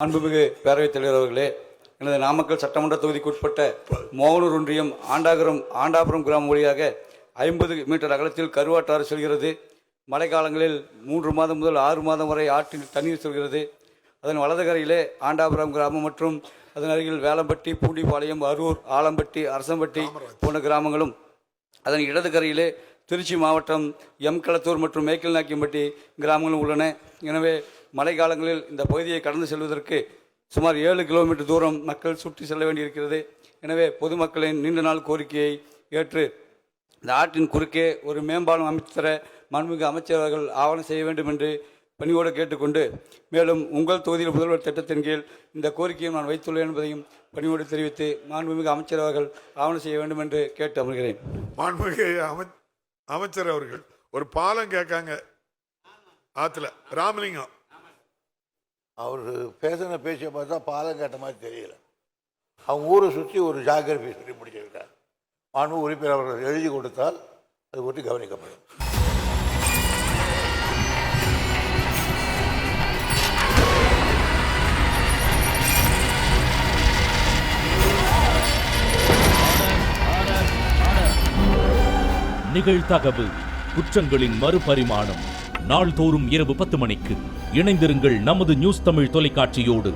அன்புமிகு பேரவைத் தலைவர் அவர்களே, எனது நாமக்கல் சட்டமன்ற தொகுதிக்குட்பட்ட மோகனூர் ஒன்றியம் ஆண்டாபுரம் கிராமம் வழியாக 50 மீட்டர் அகலத்தில் கருவாட்டாறு செல்கிறது. மழைக்காலங்களில் 3 மாதம் முதல் 6 மாதம் வரை ஆற்றில் தண்ணீர் செல்கிறது. அதன் வலது கரையிலே ஆண்டாபுரம் கிராமம் மற்றும் அதன் அருகில் வேலம்பட்டி, பூண்டிபாளையம், அரூர், ஆலம்பட்டி, அரசம்பட்டி போன்ற கிராமங்களும், அதன் இடது கரையிலே திருச்சி மாவட்டம் எம்களத்தூர் மற்றும் மேக்கில்நாக்கியம்பட்டி கிராமங்களும் உள்ளன. எனவே மழைக்காலங்களில் இந்த பகுதியை கடந்து செல்வதற்கு சுமார் 7 கிலோமீட்டர் தூரம் மக்கள் சுற்றி செல்ல வேண்டியிருக்கிறது. எனவே பொதுமக்களின் நீண்ட நாள் கோரிக்கையை ஏற்று இந்த ஆற்றின் குறுக்கே ஒரு மேம்பாலம் அமைத்து தர மாண்புமிகு அமைச்சர் அவர்கள் ஆவணம் செய்ய வேண்டும் என்று பணியோடு கேட்டுக்கொண்டு, மேலும் உங்கள் தொகுதியில் முதல்வர் திட்டத்தின் கீழ் இந்த கோரிக்கையை நான் வைத்துள்ளேன் என்பதையும் பணியோடு தெரிவித்து மாண்புமிகு அமைச்சர் அவர்கள் ஆவணம் செய்ய வேண்டும் என்று கேட்டு அமர்கிறேன். மாண்புமிகு அமைச்சர் அவர்கள் ஒரு பாலம் கேட்காங்க ஆத்துல ராமலிங்கம். அவர் பேசின பேச்சை பார்த்தா பாலம் கேட்ட மாதிரி தெரியல. அவங்க ஊரை சுற்றி ஒரு ஜாகிரபி சொல்லி முடிச்சிருக்கார். மாண்பு உறுப்பினர் அவர்கள் எழுதி கொடுத்தால் அது பற்றி கவனிக்கப்படும். நிகழ்தகவு குற்றங்களின் மறுபரிமாணம் நாள்தோறும் இரவு 10 மணிக்கு இணைந்திருங்கள் நமது நியூஸ் தமிழ் தொலைக்காட்சியோடு.